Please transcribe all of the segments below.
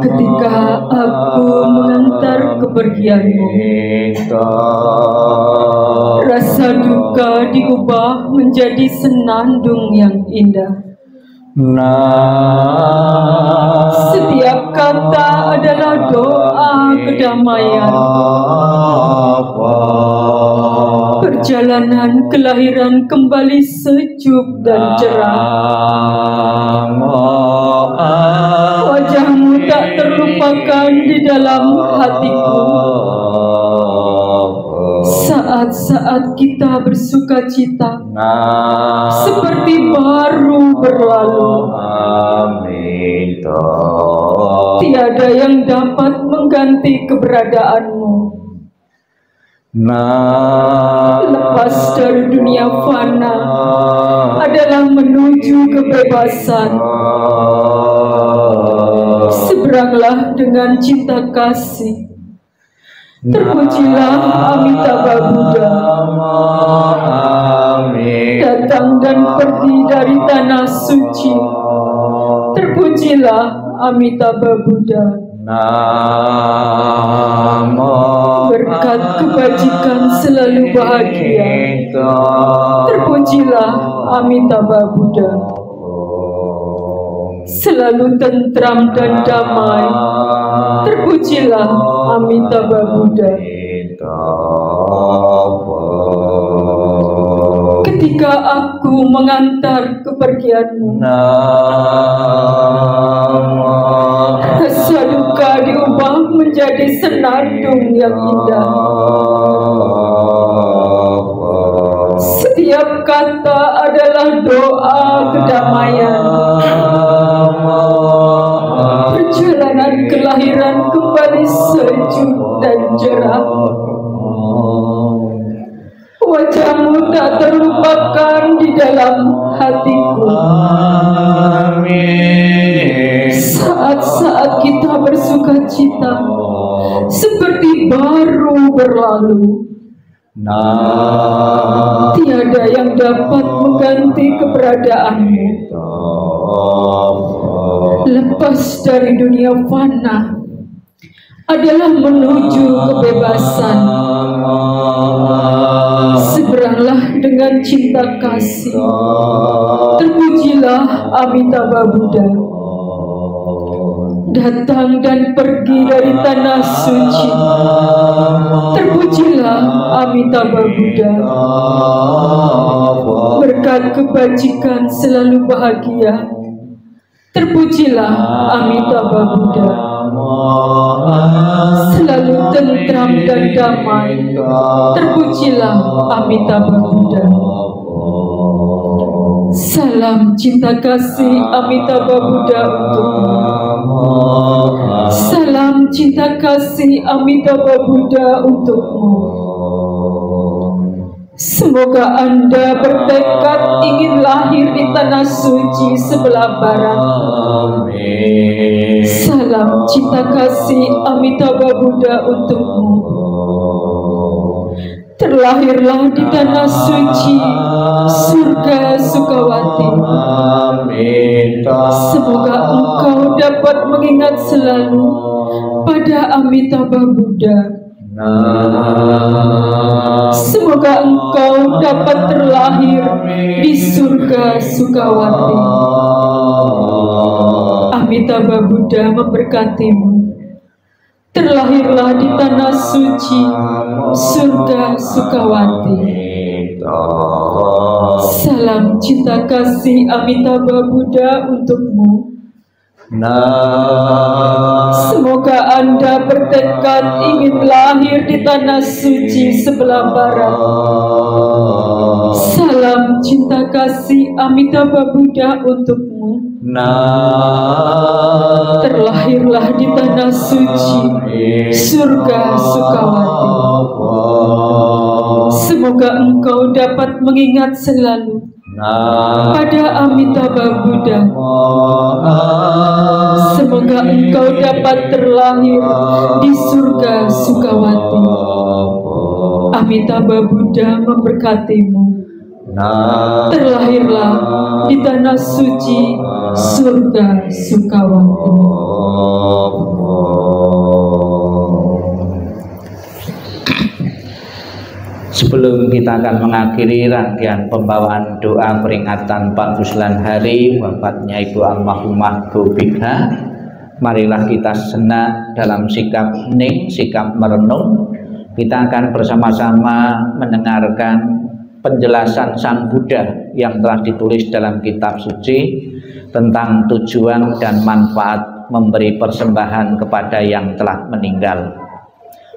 Ketika aku mengantar kepergianmu, rasa duka diubah menjadi senandung yang indah. Setiap kata adalah doa kedamaian. Perjalanan kelahiran kembali sejuk dan cerah. Wajahmu tak terlupakan di dalam hatiku. Saat-saat kita bersuka cita seperti baru berlalu. Tiada yang dapat mengganti keberadaanmu. Lepas dari dunia fana adalah menuju kebebasan. Seberanglah dengan cinta kasih. Terpujilah Amitabha Buddha, datang dan pergi dari tanah suci. Terpujilah Amitabha Buddha. Berkat kebajikan selalu bahagia. Terpujilah Amitabha Buddha. Selalu tentram dan damai. Terpujilah Amitabha Buddha. Ketika aku mengantar kepergianmu, rasa duka diubah menjadi senandung yang indah. Setiap kata adalah doa kedamaian. Perjalanan kelahiran kembali sejuk dan cerah. Wajahmu tak terlupakan di dalam hatiku. Saat-saat kita bersuka cita seperti baru berlalu. Tiada yang dapat mengganti keberadaanmu. Lepas dari dunia fana adalah menuju kebebasan. Seberanglah dengan cinta kasih. Terpujilah Amitabha Buddha, datang dan pergi dari tanah suci. Terpujilah Amitabha Buddha. Berkat kebajikan selalu bahagia. Terpujilah Amitabha Buddha. Selalu tentram dan damai. Terpujilah Amitabha Buddha. Salam cinta kasih Amitabha Buddha untukmu. Salam cinta kasih Amitabha Buddha untukmu. Semoga Anda bertekad ingin lahir di tanah suci sebelah barat. Salam cinta kasih Amitabha Buddha untukmu. Terlahirlah di tanah suci, surga Sukawati. Semoga engkau dapat mengingat selalu pada Amitabha Buddha. Semoga engkau dapat terlahir di surga Sukawati. Amitabha Buddha memberkatimu. terlahirlah di tanah suci surga Sukawati. Salam cinta kasih Amitabha Buddha untukmu. Semoga Anda bertekad ingin lahir di tanah suci sebelah barat. Salam cinta kasih Amitabha Buddha untukmu. Terlahirlah di tanah suci surga Sukawati. Semoga engkau dapat mengingat selalu pada Amitabha Buddha. Semoga engkau dapat terlahir di surga Sukawati. Amitabha Buddha memberkatimu. Terlahirlah di tanah suci surga Sukawati. Sebelum kita akan mengakhiri rangkaian pembawaan doa peringatan 49 hari wafatnya Ibu Almarhumah Bu Bikha, marilah kita sejenak dalam sikap hening, sikap merenung. Kita akan bersama-sama mendengarkan penjelasan Sang Buddha yang telah ditulis dalam kitab suci tentang tujuan dan manfaat memberi persembahan kepada yang telah meninggal.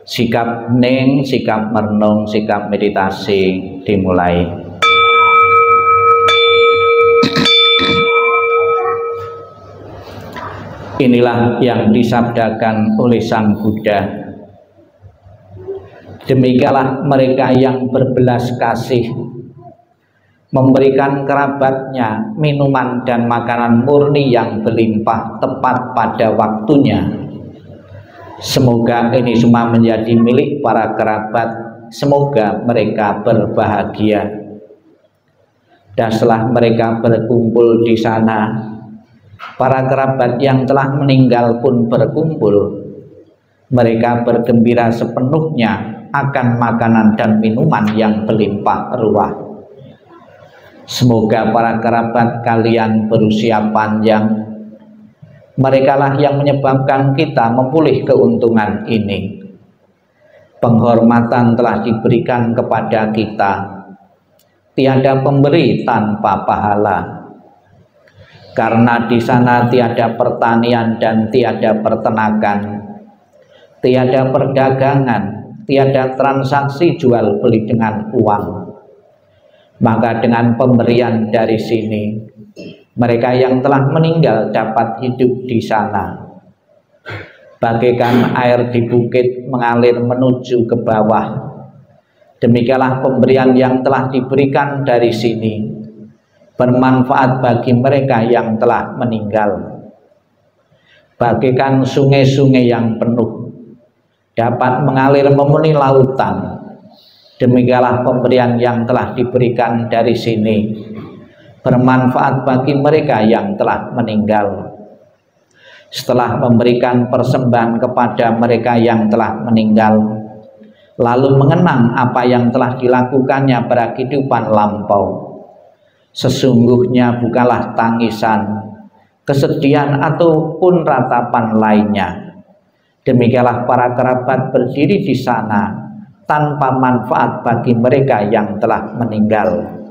Sikap hening, sikap merenung, sikap meditasi dimulai. Inilah yang disabdakan oleh Sang Buddha. Demikianlah mereka yang berbelas kasih memberikan kerabatnya minuman dan makanan murni yang berlimpah tepat pada waktunya. Semoga ini semua menjadi milik para kerabat. Semoga mereka berbahagia. Dan setelah mereka berkumpul di sana, para kerabat yang telah meninggal pun berkumpul. Mereka bergembira sepenuhnya akan makanan dan minuman yang berlimpah ruah. Semoga para kerabat kalian berusia panjang. Merekalah yang menyebabkan kita memperoleh keuntungan ini. Penghormatan telah diberikan kepada kita. Tiada pemberi tanpa pahala. Karena di sana tiada pertanian dan tiada peternakan, tiada perdagangan, tiada transaksi jual beli dengan uang. Maka dengan pemberian dari sini, mereka yang telah meninggal dapat hidup di sana. Bagaikan air di bukit mengalir menuju ke bawah, demikianlah pemberian yang telah diberikan dari sini bermanfaat bagi mereka yang telah meninggal. Bagaikan sungai-sungai yang penuh dapat mengalir memenuhi lautan, demikianlah pemberian yang telah diberikan dari sini bermanfaat bagi mereka yang telah meninggal. Setelah memberikan persembahan kepada mereka yang telah meninggal, lalu mengenang apa yang telah dilakukannya pada kehidupan lampau, sesungguhnya bukanlah tangisan, kesedihan ataupun ratapan lainnya. Demikianlah para kerabat berdiri di sana tanpa manfaat bagi mereka yang telah meninggal.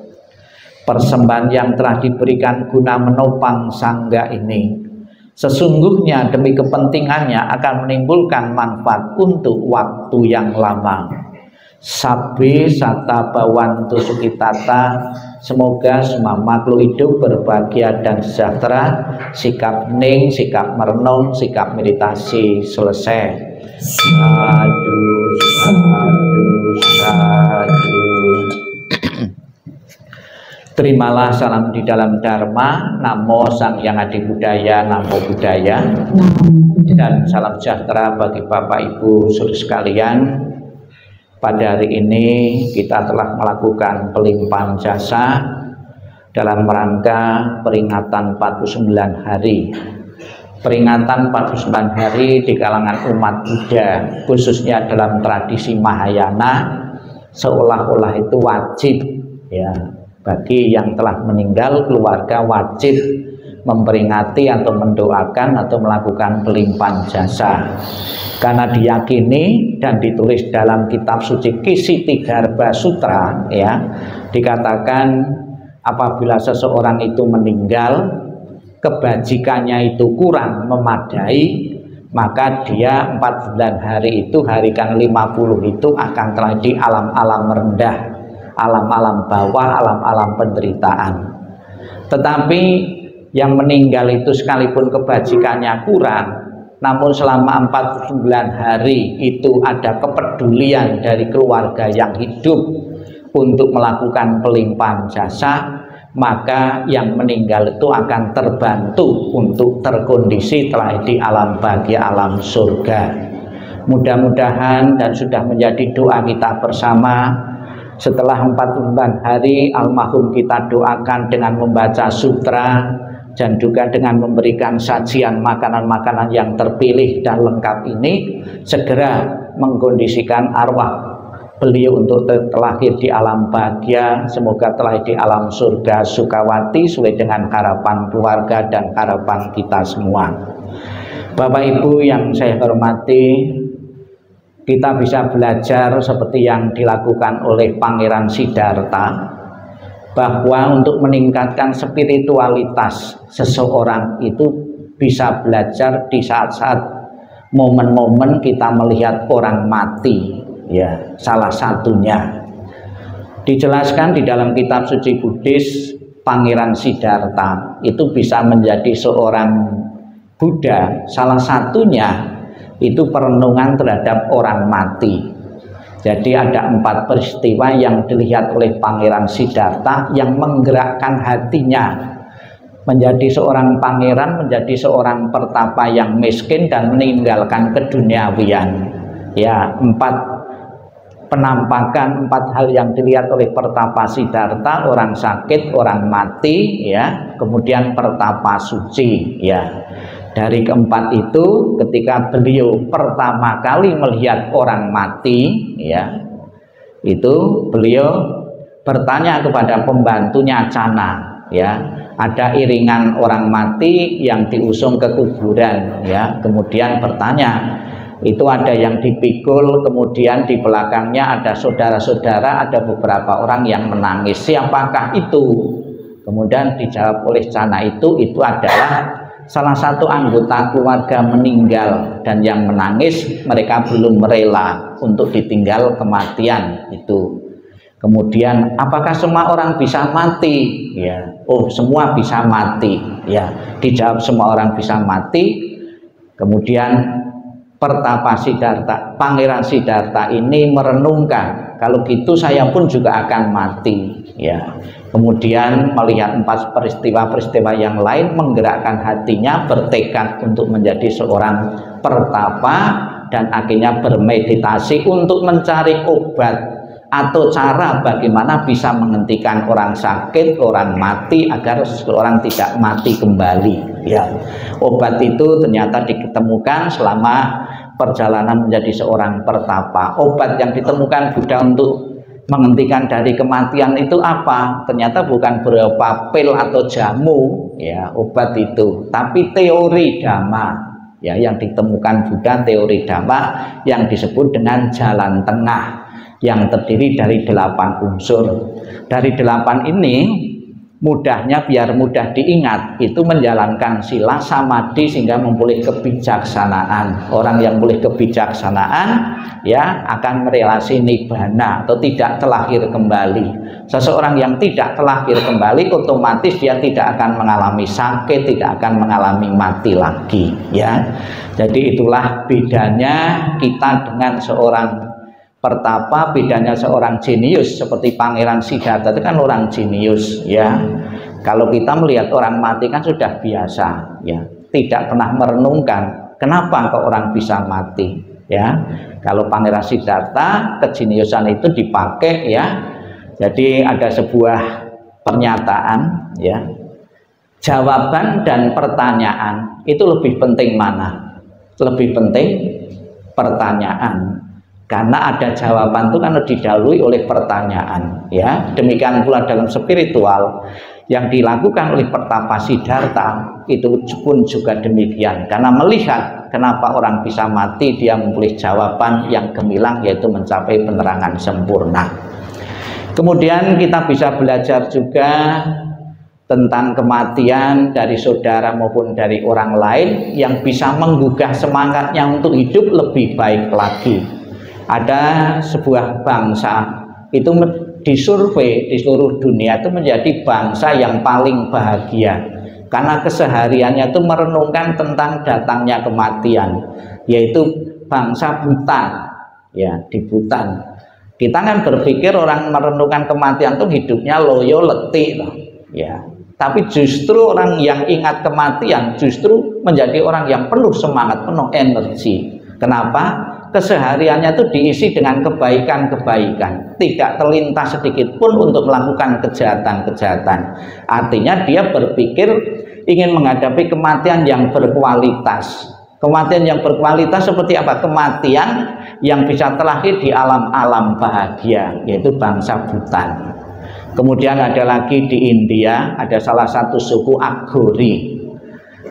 Persembahan yang telah diberikan guna menopang sangga ini sesungguhnya demi kepentingannya akan menimbulkan manfaat untuk waktu yang lama. Sabbe sata bawantu sukitata, semoga semua makhluk hidup berbahagia dan sejahtera. Sikap hening, sikap merenung, sikap meditasi selesai. Sadu, sadu, sadu. Terimalah salam di dalam Dharma. Namo Sang Hyang Adi Budaya, Namo Buddhaya. Dan salam sejahtera bagi Bapak Ibu saudara sekalian. Pada hari ini kita telah melakukan pelimpahan jasa dalam rangka peringatan 49 hari. Peringatan 49 hari di kalangan umat Buddha, khususnya dalam tradisi Mahayana, seolah-olah itu wajib ya. Bagi yang telah meninggal, keluarga wajib memperingati atau mendoakan atau melakukan pelimpahan jasa, karena diyakini dan ditulis dalam kitab suci Kisitigarbha Sutra, ya, dikatakan apabila seseorang itu meninggal, kebajikannya itu kurang memadai, maka dia 4 bulan hari itu, hari ke-50 itu akan telah di alam-alam rendah, alam-alam bawah, alam-alam penderitaan. Tetapi yang meninggal itu sekalipun kebajikannya kurang, namun selama 49 hari itu ada kepedulian dari keluarga yang hidup untuk melakukan pelimpahan jasa, maka yang meninggal itu akan terbantu untuk terkondisi telah di alam bahagia, alam surga. Mudah-mudahan dan sudah menjadi doa kita bersama, setelah 49 hari almarhum kita doakan dengan membaca sutra dan juga dengan memberikan sajian makanan-makanan yang terpilih dan lengkap ini, segera mengkondisikan arwah beliau untuk terlahir di alam bahagia, semoga terlahir di alam surga Sukawati sesuai dengan harapan keluarga dan harapan kita semua. Bapak Ibu yang saya hormati, kita bisa belajar seperti yang dilakukan oleh Pangeran Siddhartha, bahwa untuk meningkatkan spiritualitas seseorang itu bisa belajar di saat-saat momen-momen kita melihat orang mati, ya, salah satunya dijelaskan di dalam kitab suci Buddhis. Pangeran Siddhartha itu bisa menjadi seorang Buddha, salah satunya itu perenungan terhadap orang mati. Jadi ada 4 peristiwa yang dilihat oleh Pangeran Siddhartha yang menggerakkan hatinya menjadi seorang pangeran, menjadi seorang pertapa yang miskin dan meninggalkan keduniawian. Ya, 4 penampakan, 4 hal yang dilihat oleh pertapa Siddhartha: orang sakit, orang mati, ya, kemudian pertapa suci, ya. Dari keempat itu, ketika beliau pertama kali melihat orang mati, ya, itu beliau bertanya kepada pembantunya Cana, ya, ada iringan orang mati yang diusung ke kuburan, ya, kemudian bertanya, itu ada yang dipikul, kemudian di belakangnya ada saudara-saudara, ada beberapa orang yang menangis, siapakah itu? Kemudian dijawab oleh Cana, itu adalah salah satu anggota keluarga meninggal, dan yang menangis mereka belum rela untuk ditinggal kematian itu. Kemudian, apakah semua orang bisa mati? Ya, oh, semua bisa mati, ya. Dijawab semua orang bisa mati. Kemudian pertapa Siddhartha, Pangeran Siddhartha ini merenungkan, kalau gitu saya pun juga akan mati, ya. Kemudian melihat 4 peristiwa-peristiwa yang lain menggerakkan hatinya, bertekad untuk menjadi seorang pertapa, dan akhirnya bermeditasi untuk mencari obat atau cara bagaimana bisa menghentikan orang sakit, orang mati, agar seseorang tidak mati kembali, ya. Obat itu ternyata ditemukan selama perjalanan menjadi seorang pertapa. Obat yang ditemukan Buddha untuk menghentikan dari kematian itu apa? Ternyata bukan berupa pil atau jamu, ya, obat itu, tapi teori Dhamma, ya, yang ditemukan Buddha, teori Dhamma yang disebut dengan jalan tengah, yang terdiri dari 8 unsur. Dari 8 ini, mudahnya biar mudah diingat, itu menjalankan sila samadhi sehingga memulih kebijaksanaan. Orang yang memulih kebijaksanaan, ya, akan merelasi nibbana atau tidak terlahir kembali. Seseorang yang tidak terlahir kembali, otomatis dia tidak akan mengalami sakit, tidak akan mengalami mati lagi, ya. Jadi itulah bedanya kita dengan seorang pertapa, bedanya seorang jenius seperti Pangeran Siddhartha itu kan orang jenius, ya. Kalau kita melihat orang mati kan sudah biasa, ya, tidak pernah merenungkan kenapa kok orang bisa mati, ya. Kalau Pangeran Siddhartha, kejeniusan itu dipakai, ya. Jadi ada sebuah pernyataan, ya, jawaban dan pertanyaan itu lebih penting mana? Lebih penting pertanyaan. Karena ada jawaban itu kan didahului oleh pertanyaan, ya. Demikian pula dalam spiritual yang dilakukan oleh Pertapa Siddhartha itu pun juga demikian. Karena melihat kenapa orang bisa mati, dia memilih jawaban yang gemilang, yaitu mencapai penerangan sempurna. Kemudian kita bisa belajar juga tentang kematian dari saudara maupun dari orang lain yang bisa menggugah semangatnya untuk hidup lebih baik lagi. Ada sebuah bangsa itu disurvei di seluruh dunia itu menjadi bangsa yang paling bahagia karena kesehariannya itu merenungkan tentang datangnya kematian, yaitu bangsa Bhutan. Ya, di Bhutan kita kan berpikir orang merenungkan kematian itu hidupnya loyo letih loh. Ya, tapi justru orang yang ingat kematian justru menjadi orang yang penuh semangat, penuh energi. Kenapa? Kesehariannya itu diisi dengan kebaikan-kebaikan, tidak terlintas sedikit pun untuk melakukan kejahatan-kejahatan. Artinya dia berpikir ingin menghadapi kematian yang berkualitas. Kematian yang berkualitas seperti apa? Kematian yang bisa terlahir di alam-alam bahagia, yaitu bangsa Bhutan. Kemudian ada lagi di India, ada salah satu suku Aghori.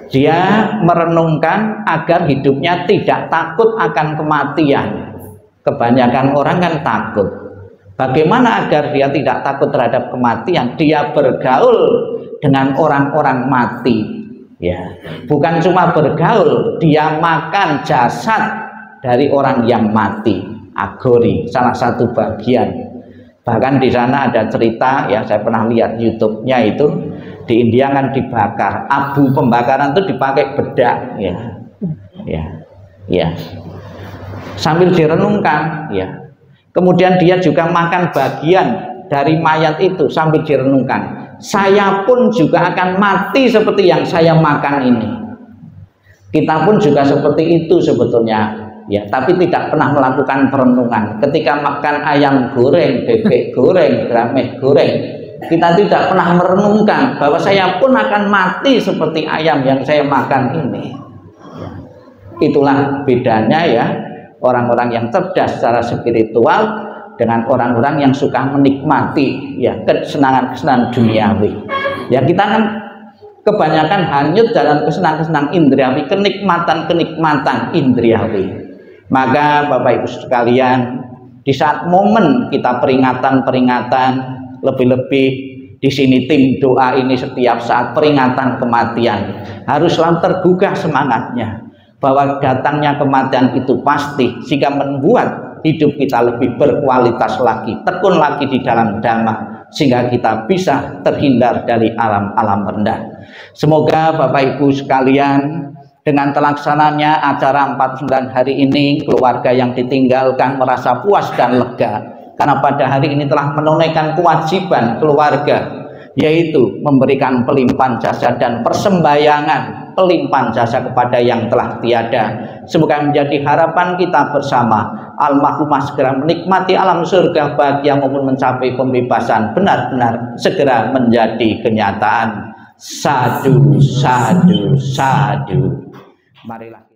Dia merenungkan agar hidupnya tidak takut akan kematian. Kebanyakan orang kan takut. Bagaimana agar dia tidak takut terhadap kematian? Dia bergaul dengan orang-orang mati. Ya, bukan cuma bergaul, dia makan jasad dari orang yang mati. Aghori, salah satu bagian. Bahkan di sana ada cerita, ya saya pernah lihat YouTube-nya itu. Di India kan dibakar, abu pembakaran itu dipakai bedak, ya, sambil direnungkan, ya. Kemudian dia juga makan bagian dari mayat itu sambil direnungkan. Saya pun juga akan mati seperti yang saya makan ini. Kita pun juga seperti itu sebetulnya, ya. Tapi tidak pernah melakukan perenungan. Ketika makan ayam goreng, bebek goreng, grameh goreng, kita tidak pernah merenungkan bahwa saya pun akan mati seperti ayam yang saya makan ini. Itulah bedanya, ya, orang-orang yang cerdas secara spiritual dengan orang-orang yang suka menikmati, ya, kesenangan-kesenangan duniawi. Ya, kita kan kebanyakan hanyut dalam kesenangan-kesenangan indriawi, kenikmatan-kenikmatan indriawi. Maka Bapak Ibu sekalian, di saat momen kita peringatan-peringatan, lebih-lebih di sini tim doa ini setiap saat peringatan kematian harus selalu tergugah semangatnya bahwa datangnya kematian itu pasti, sehingga membuat hidup kita lebih berkualitas lagi, tekun lagi di dalam dhamma, sehingga kita bisa terhindar dari alam-alam rendah. Semoga Bapak Ibu sekalian dengan terlaksananya acara 49 hari ini, keluarga yang ditinggalkan merasa puas dan lega. Karena pada hari ini telah menunaikan kewajiban keluarga, yaitu memberikan pelimpahan jasa dan persembahyangan pelimpahan jasa kepada yang telah tiada. Semoga menjadi harapan kita bersama, almarhumah segera menikmati alam surga bahagia maupun mencapai pembebasan benar-benar segera menjadi kenyataan. Sadu, sadu, sadu. Marilah.